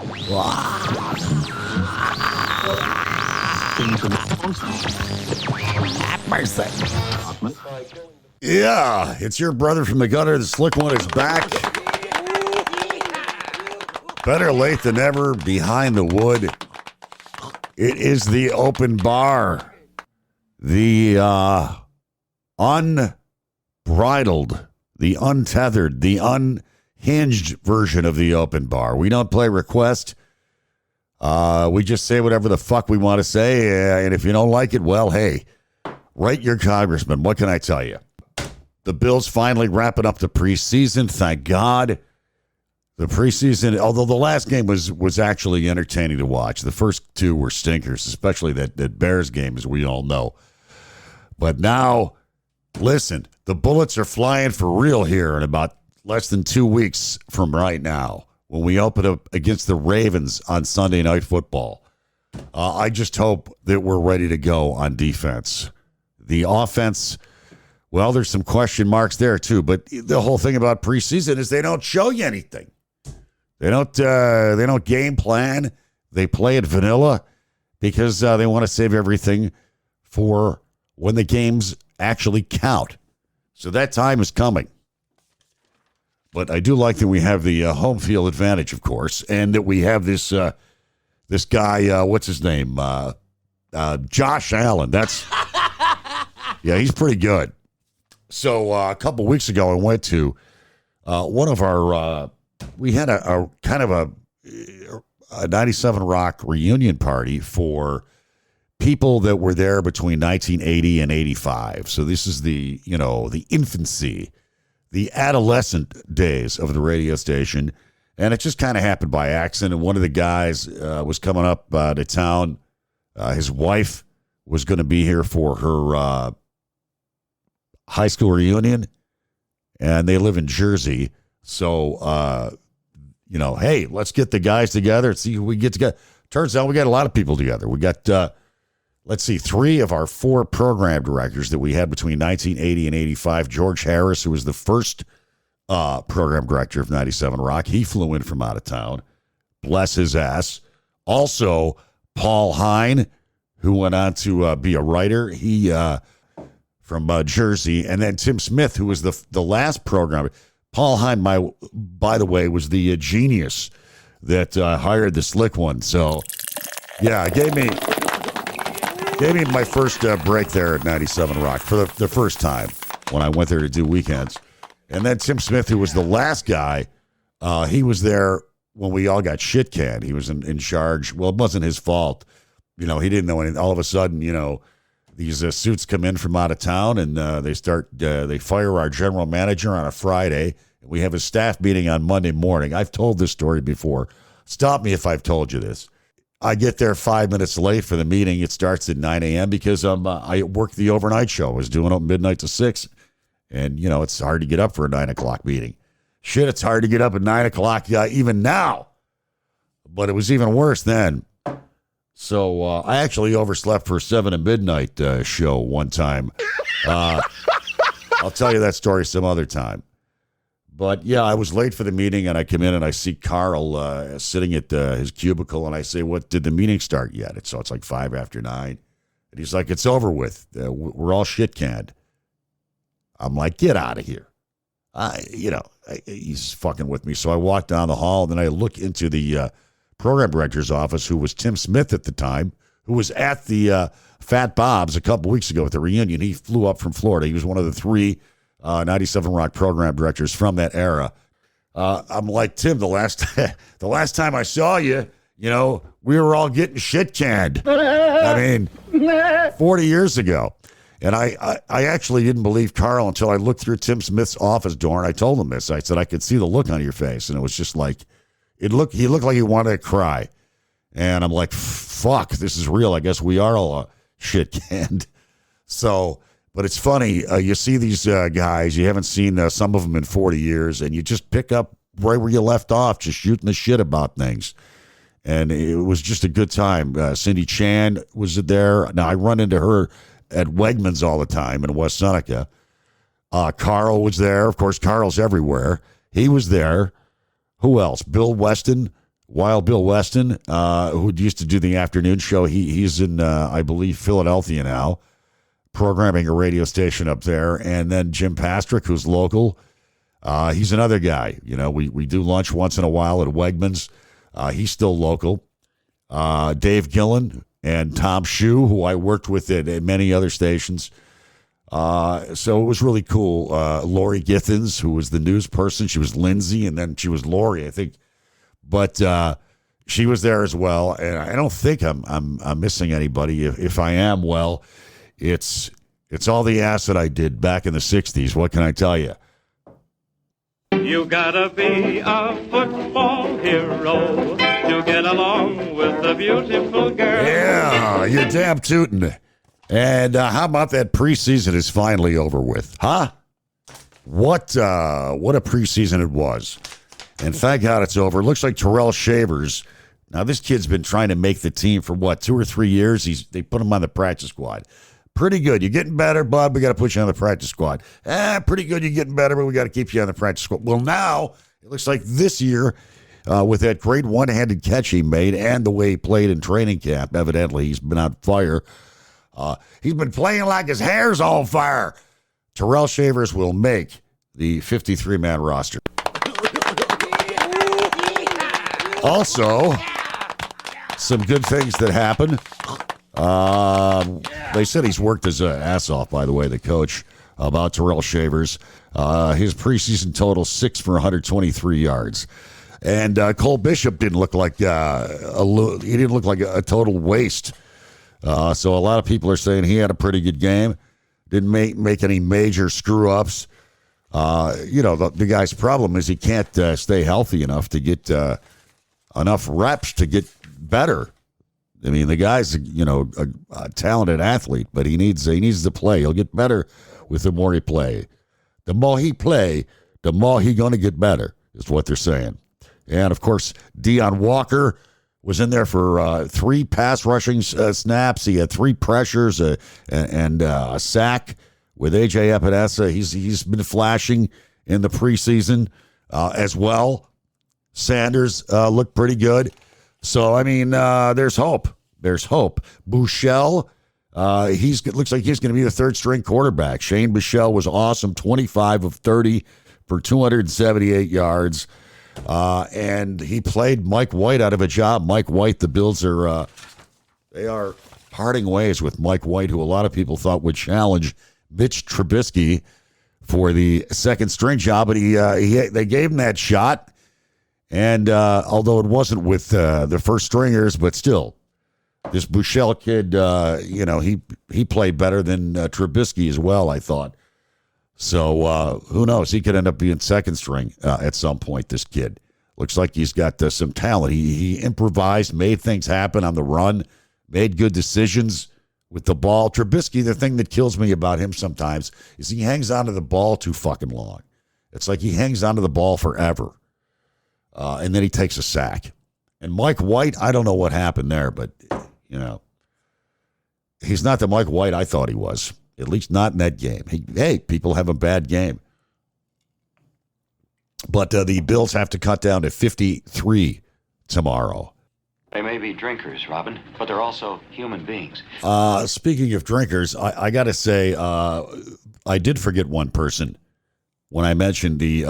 Have mercy. Yeah, it's your brother from the gutter. The slick one is back. Better late than never. Behind the wood. It is the open bar. The unbridled, the untethered, the unhinged version of the open bar. We don't play request. We just say whatever the fuck we want to say. And if you don't like it, well, hey, write your congressman. What can I tell you? The Bills finally wrapping up the preseason. Thank God. The preseason, although the last game was actually entertaining to watch. The first two were stinkers, especially that Bears game, as we all know. But now, listen, the bullets are flying for real here in about less than 2 weeks from right now when we open up against the Ravens on Sunday Night Football. I just hope that we're ready to go on defense. The offense, well, there's some question marks there too, but the whole thing about preseason is they don't show you anything. They don't game plan. They play it vanilla because they want to save everything for when the games actually count. So that time is coming. But I do like that we have the home field advantage, of course, and that we have this guy, what's his name? Josh Allen. Yeah, he's pretty good. So a couple weeks ago, I went to one of our, we had a kind of a 97 Rock reunion party for people that were there between 1980 and 85. So this is the infancy, the adolescent days of the radio station. And it just kind of happened by accident. And one of the guys was coming up to town. His wife was going to be here for her high school reunion. And they live in Jersey. So, hey, let's get the guys together and see who we get together. Turns out we got a lot of people together. We got, 3 of our 4 program directors that we had between 1980 and 85. George Harris, who was the first program director of 97 Rock. He flew in from out of town. Bless his ass. Also, Paul Hine, who went on to be a writer. He from Jersey. And then Tim Smith, who was the last programmer. Paul Hine, by the way, was the genius that hired the slick one. So, yeah, gave me my first break there at 97 Rock for the first time when I went there to do weekends. And then Tim Smith, who was the last guy, he was there when we all got shit canned. He was in charge. Well, it wasn't his fault. He didn't know anything. All of a sudden, these suits come in from out of town and they fire our general manager on a Friday. We have a staff meeting on Monday morning. I've told this story before. Stop me if I've told you this. I get there 5 minutes late for the meeting. It starts at 9 a.m. because I worked the overnight show. I was doing it midnight to 6. And, it's hard to get up for a 9 o'clock meeting. Shit, it's hard to get up at 9 o'clock even now. But it was even worse then. So I actually overslept for a 7 at midnight show one time. I'll tell you that story some other time. But, yeah, I was late for the meeting, and I come in and I see Carl sitting at his cubicle, and I say, what, did the meeting start yet? So it's like 5 after 9. And he's like, it's over with. We're all shit canned. I'm like, get out of here. He's fucking with me. So I walk down the hall, and then I look into the program director's office, who was Tim Smith at the time, who was at the Fat Bob's a couple weeks ago at the reunion. He flew up from Florida. He was one of the 3 97 Rock program directors from that era. I'm like, Tim, the last time I saw you, we were all getting shit canned. 40 years ago. And I actually didn't believe Carl until I looked through Tim Smith's office door, and I told him this. I said, I could see the look on your face. And it was just like, he looked like he wanted to cry. And I'm like, fuck, this is real. I guess we are all shit canned. So, but it's funny. You see these guys, you haven't seen some of them in 40 years, and you just pick up right where you left off, just shooting the shit about things. And it was just a good time. Cindy Chan was there. Now, I run into her at Wegmans all the time in West Seneca. Carl was there. Of course, Carl's everywhere. He was there. Who else? Bill Weston. Wild Bill Weston, who used to do the afternoon show, he's in, I believe, Philadelphia now, programming a radio station up there. And then Jim Pastrick, who's local. He's another guy. You know, we do lunch once in a while at Wegmans. He's still local. Dave Gillen and Tom Shue, who I worked with at many other stations. So it was really cool. Lori Githens, who was the news person. She was Lindsay, and then she was Lori, I think. But she was there as well. And I don't think I'm missing anybody. If I am, well, it's all the acid I did back in the 60s. What can I tell you? You gotta be a football hero to get along with the beautiful girl. Yeah, you're damn tootin'. And how about that preseason is finally over with? Huh? What a preseason it was. And thank God it's over. Looks like Terrell Shavers. Now, this kid's been trying to make the team for, 2 or 3 years? They put him on the practice squad. Pretty good. You're getting better, bud. We got to put you on the practice squad. Pretty good. You're getting better, but we got to keep you on the practice squad. Well, now, it looks like this year, with that great one-handed catch he made and the way he played in training camp, evidently he's been on fire. He's been playing like his hair's on fire. Terrell Shavers will make the 53-man roster. Also, some good things that happened. They said he's worked his ass off, by the way, the coach, about Terrell Shavers. His preseason total, 6 for 123 yards. And Cole Bishop didn't look like he didn't look like a total waste. So a lot of people are saying he had a pretty good game. Didn't make any major screw-ups. The guy's problem is he can't stay healthy enough to get enough reps to get better. I mean, the guy's, a talented athlete, but he needs to play. He'll get better with the more he play. The more he play, the more he's going to get better, is what they're saying. And, of course, Deion Walker was in there for 3 pass rushing snaps. He had 3 pressures and a sack with A.J. Epinesa. He's been flashing in the preseason as well. Sanders looked pretty good. So, I mean, there's hope. There's hope. Buechele, looks like he's going to be the third-string quarterback. Shane Buechele was awesome, 25 of 30 for 278 yards. And he played Mike White out of a job. Mike White, the Bills they are parting ways with Mike White, who a lot of people thought would challenge Mitch Trubisky for the second-string job. But they gave him that shot. And although it wasn't with the first stringers, but still, this Buechele kid, he played better than Trubisky as well, I thought. So who knows? He could end up being second string at some point, this kid. Looks like he's got some talent. He improvised, made things happen on the run, made good decisions with the ball. Trubisky, the thing that kills me about him sometimes is he hangs onto the ball too fucking long. It's like he hangs onto the ball forever. And then he takes a sack. And Mike White, I don't know what happened there, but, he's not the Mike White I thought he was, at least not in that game. People have a bad game. But the Bills have to cut down to 53 tomorrow. They may be drinkers, Robin, but they're also human beings. Speaking of drinkers, I got to say, I did forget one person when I mentioned the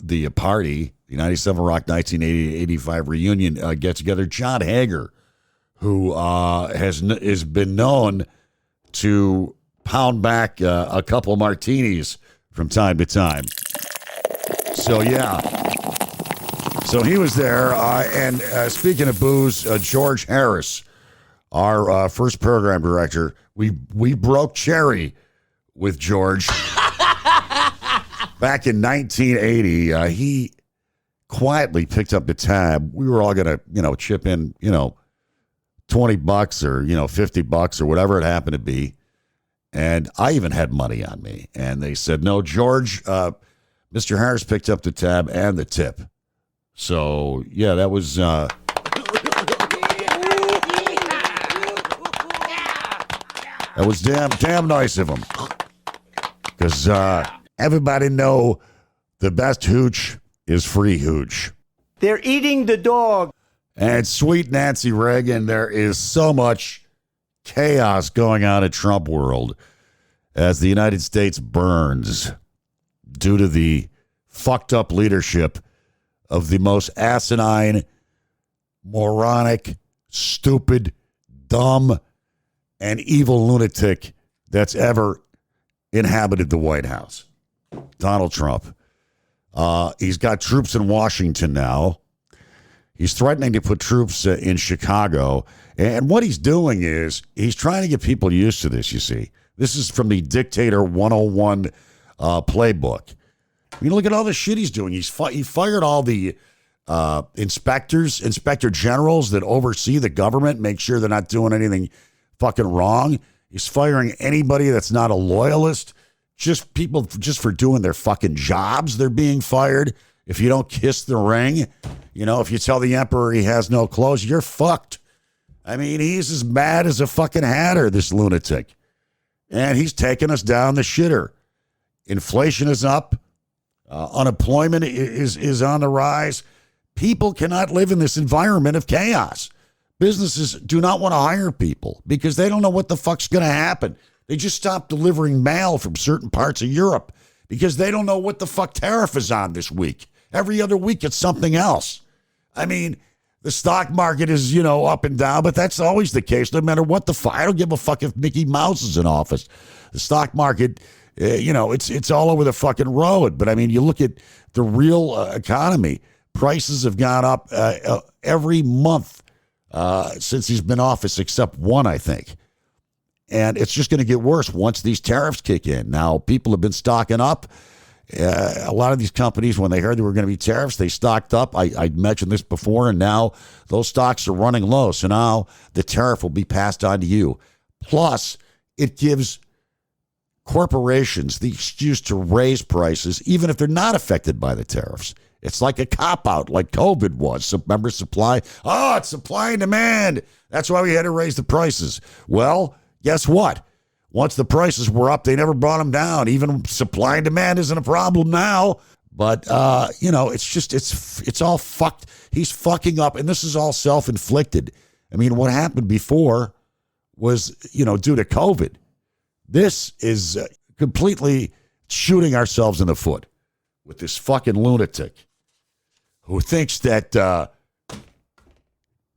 the party, the 97 Rock 1980-85 reunion get-together. John Hager, who has been known to pound back a couple martinis from time to time. So, yeah. So he was there. And speaking of booze, George Harris, our first program director, we broke cherry with George back in 1980. He quietly picked up the tab. We were all going to, chip in, $20 or, $50 or whatever it happened to be. And I even had money on me. And they said, no, George, Mr. Harris picked up the tab and the tip. So, yeah, that was... that was damn nice of him. Because everybody know the best hooch is free hooch. They're eating the dog. And sweet Nancy Reagan, there is so much chaos going on in Trump world as the United States burns due to the fucked up leadership of the most asinine, moronic, stupid, dumb, and evil lunatic that's ever inhabited the White House. Donald Trump. He's got troops in Washington now. He's threatening to put troops in Chicago. And what he's doing is he's trying to get people used to this, you see. This is from the Dictator 101 playbook. I mean, look at all the shit he's doing. He fired all the inspector generals that oversee the government, make sure they're not doing anything fucking wrong. He's firing anybody that's not a loyalist. Just people just for doing their fucking jobs, they're being fired. If you don't kiss the ring, if you tell the emperor he has no clothes, you're fucked. I mean, he's as mad as a fucking hatter, this lunatic. And he's taking us down the shitter. Inflation is up. Unemployment is on the rise. People cannot live in this environment of chaos. Businesses do not want to hire people because they don't know what the fuck's going to happen. They just stopped delivering mail from certain parts of Europe because they don't know what the fuck tariff is on this week. Every other week it's something else. I mean, the stock market is, up and down, but that's always the case no matter what the fuck. I don't give a fuck if Mickey Mouse is in office. The stock market, it's all over the fucking road. But I mean, you look at the real economy. Prices have gone up every month since he's been in office, except one, I think. And it's just going to get worse once these tariffs kick in. Now, people have been stocking up. A lot of these companies, when they heard there were going to be tariffs, they stocked up. I mentioned this before, and now those stocks are running low. So now the tariff will be passed on to you. Plus, it gives corporations the excuse to raise prices, even if they're not affected by the tariffs. It's like a cop-out, like COVID was. Remember supply? Oh, it's supply and demand. That's why we had to raise the prices. Well, guess what? Once the prices were up, they never brought them down. Even supply and demand isn't a problem now. But, it's all fucked. He's fucking up, and this is all self-inflicted. I mean, what happened before was, due to COVID. This is completely shooting ourselves in the foot with this fucking lunatic who thinks that the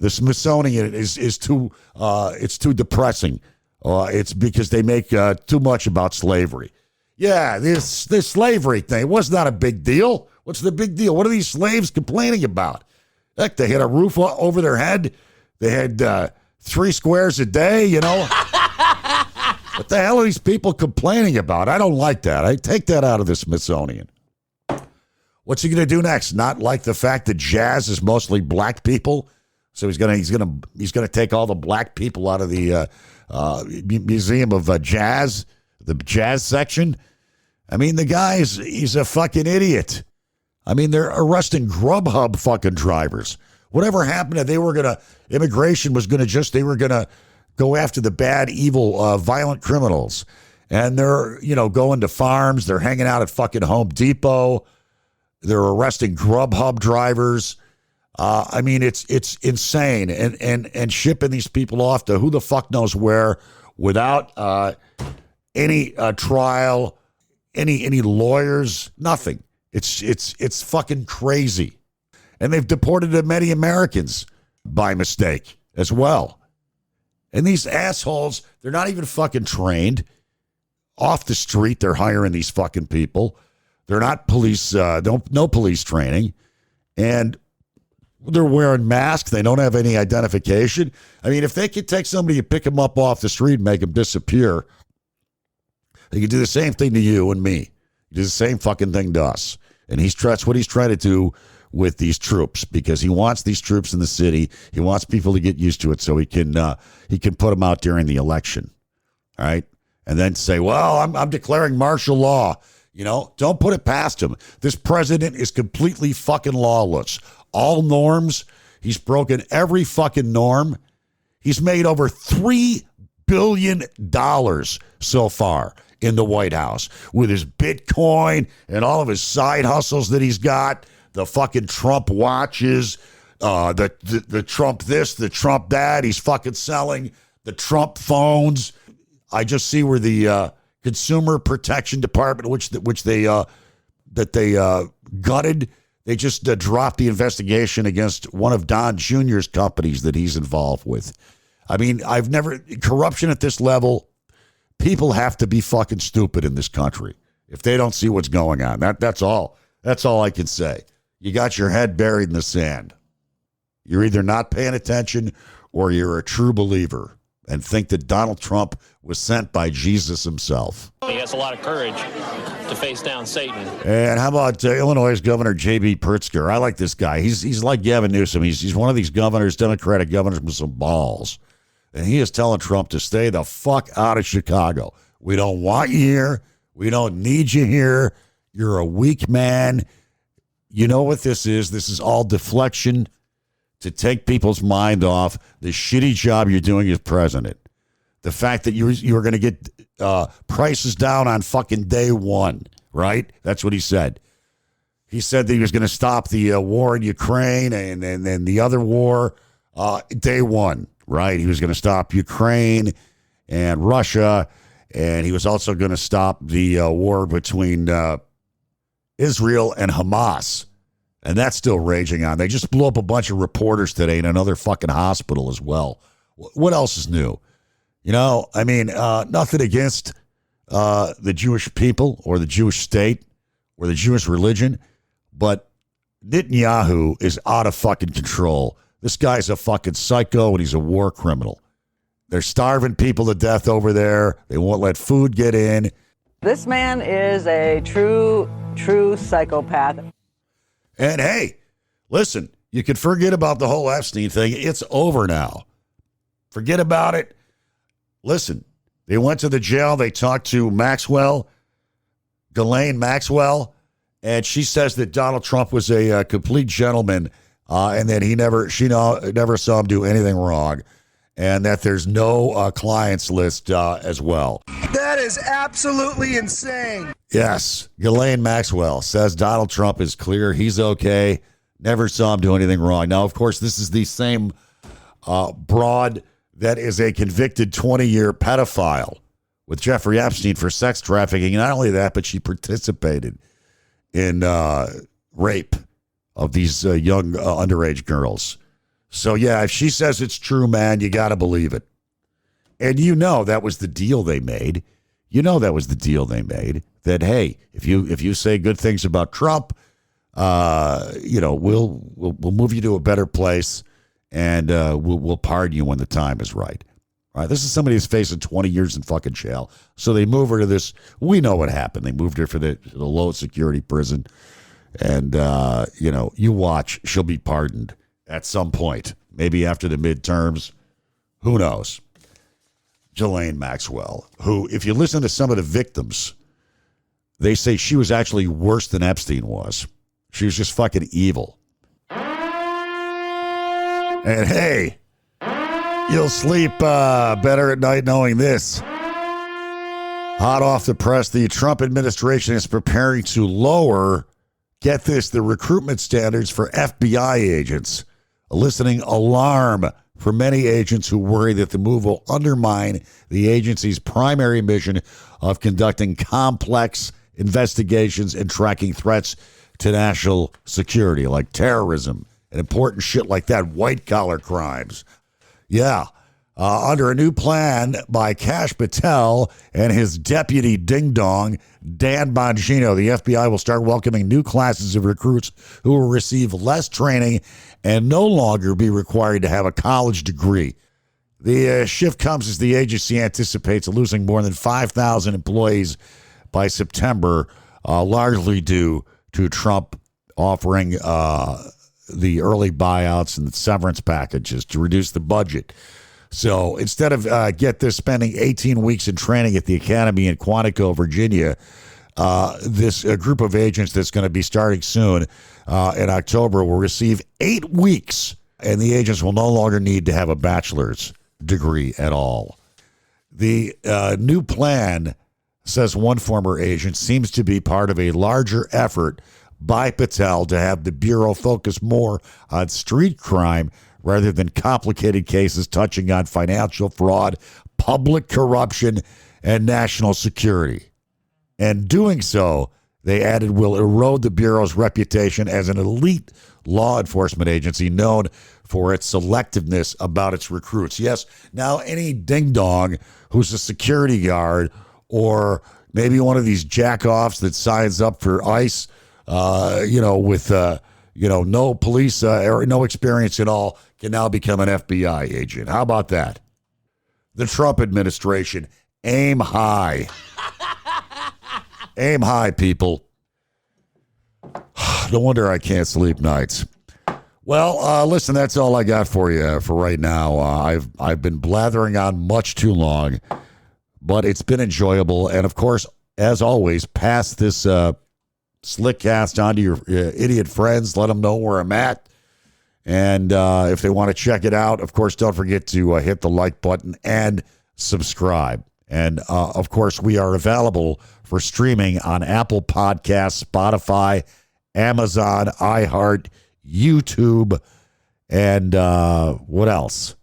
Smithsonian is too depressing. It's because they make too much about slavery. Yeah, this slavery thing was not a big deal. What's the big deal? What are these slaves complaining about? Heck, they had a roof over their head. They had 3 squares a day, What the hell are these people complaining about? I don't like that. I take that out of the Smithsonian. What's he going to do next? Not like the fact that jazz is mostly black people? So he's going to take all the black people out of the Museum of Jazz, the jazz section. I mean, the guy he's a fucking idiot. I mean, they're arresting Grubhub fucking drivers. Whatever happened to immigration was going to go after the bad, evil, violent criminals. And they're, going to farms. They're hanging out at fucking Home Depot. They're arresting Grubhub drivers. I mean, it's insane, and shipping these people off to who the fuck knows where without any trial, any lawyers, nothing. It's fucking crazy, and they've deported many Americans by mistake as well. And these assholes, they're not even fucking trained. Off the street, they're hiring these fucking people. They're not police. No police training, and they're wearing masks. They don't have any identification. I mean, if they could take somebody and pick them up off the street and make them disappear, they could do the same thing to you and me. Do the same fucking thing to us. And that's what he's trying to do with these troops, because he wants these troops in the city. He wants people to get used to it so he can put them out during the election. All right? And then say, well, I'm declaring martial law. Don't put it past him. This president is completely fucking lawless. All norms. He's broken every fucking norm. He's made over $3 billion so far in the White House with his Bitcoin and all of his side hustles that he's got. the fucking Trump watches, the Trump this, the Trump that. He's fucking selling the Trump phones. I just see where the Consumer Protection Department, which they gutted, they just dropped the investigation against one of Don Jr.'s companies that he's involved with. I mean, corruption at this level, people have to be fucking stupid in this country if they don't see what's going on. That's all. That's all I can say. You got your head buried in the sand. You're either not paying attention or you're a true believer and think that Donald Trump was sent by Jesus himself. He has a lot of courage to face down Satan. And how about Illinois Governor J.B. Pritzker? I like this guy. He's like Gavin Newsom. He's one of these governors, Democratic governors with some balls. And he is telling Trump to stay the fuck out of Chicago. We don't want you here. We don't need you here. You're a weak man. You know what this is? This is all deflection to take people's mind off the shitty job you're doing as president. The fact that you were going to get prices down on fucking day one, right? That's what he said. He said that he was going to stop the war in Ukraine and then the other war day one, right? He was going to stop Ukraine and Russia, and he was also going to stop the war between Israel and Hamas. And that's still raging on. They just blew up a bunch of reporters today in another fucking hospital as well. What else is new? You know, I mean, nothing against the Jewish people or the Jewish state or the Jewish religion, but Netanyahu is out of fucking control. This guy's a fucking psycho and he's a war criminal. They're starving people to death over there. They won't let food get in. This man is a true psychopath. And hey, listen, you can forget about the whole Epstein thing. It's over now. Forget about it. Listen, they went to the jail. They talked to Ghislaine Maxwell, and she says that Donald Trump was a complete gentleman, and that she never saw him do anything wrong, and that there's no clients list as well. That is absolutely insane. Yes, Ghislaine Maxwell says Donald Trump is clear. He's okay. Never saw him do anything wrong. Now, of course, this is the same broad that is a convicted 20-year pedophile with Jeffrey Epstein for sex trafficking. Not only that, but she participated in rape of these young underage girls. So, yeah, if she says it's true, man, you got to believe it. And you know that was the deal they made. That, hey, if you say good things about Trump, we'll move you to a better place, and we'll pardon you when the time is right. All right, this is somebody who's facing 20 years in fucking jail. So they move her to this. We know what happened. They moved her to the low security prison, and you watch. She'll be pardoned at some point, maybe after the midterms. Who knows? Ghislaine Maxwell, who, if you listen to some of the victims, they say she was actually worse than Epstein was. She was just fucking evil. And hey, you'll sleep better at night knowing this. Hot off the press, the Trump administration is preparing to lower, get this, the recruitment standards for FBI agents, eliciting alarm for many agents who worry that the move will undermine the agency's primary mission of conducting complex investigations and tracking threats to national security, like terrorism and important shit like that, white-collar crimes. Yeah. Under a new plan by Kash Patel and his deputy ding-dong, Dan Bongino, the FBI will start welcoming new classes of recruits who will receive less training and no longer be required to have a college degree. The shift comes as the agency anticipates losing more than 5,000 employees by September, largely due to Trump offering the early buyouts and the severance packages to reduce the budget. So instead of, spending 18 weeks in training at the academy in Quantico, Virginia, this group of agents that's going to be starting soon in October will receive 8 weeks, and the agents will no longer need to have a bachelor's degree at all. The new plan, says one former agent, seems to be part of a larger effort by Patel to have the Bureau focus more on street crime rather than complicated cases touching on financial fraud, public corruption, and national security. And doing so, they added, will erode the Bureau's reputation as an elite law enforcement agency known for its selectiveness about its recruits. Yes, now any ding-dong who's a security guard or maybe one of these jack-offs that signs up for ICE, with, no police or no experience at all, can now become an FBI agent. How about that? The Trump administration, aim high. Aim high, people. No wonder I can't sleep nights. Well, listen, that's all I got for you for right now. I've been blathering on much too long, but it's been enjoyable. And, of course, as always, pass this Slickcast on to your idiot friends. Let them know where I'm at. And if they want to check it out, of course, don't forget to hit the like button and subscribe. And, of course, we are available for streaming on Apple Podcasts, Spotify, Amazon, iHeart, YouTube, and what else?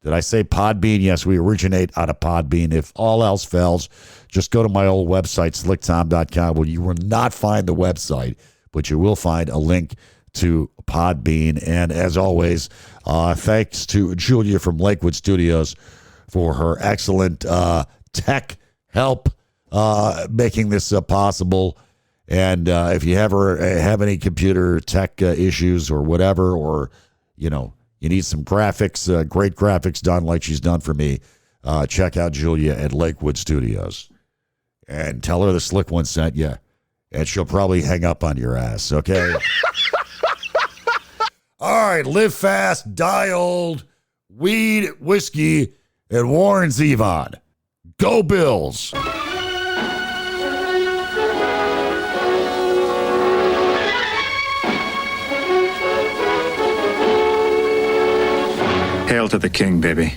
Did I say Podbean? Yes, we originate out of Podbean. If all else fails, just go to my old website, slicktom.com, where you will not find the website, but you will find a link to Podbean. And as always, thanks to Julia from Lakewood Studios for her excellent tech help making this possible. And if you ever have any computer tech issues or whatever, or, you need some graphics, great graphics done like she's done for me, check out Julia at Lakewood Studios. And tell her the Slick One sent you, and she'll probably hang up on your ass, okay? All right, live fast, die old, weed, whiskey, and Warren Zevon. Go Bills! Hail to the king, baby.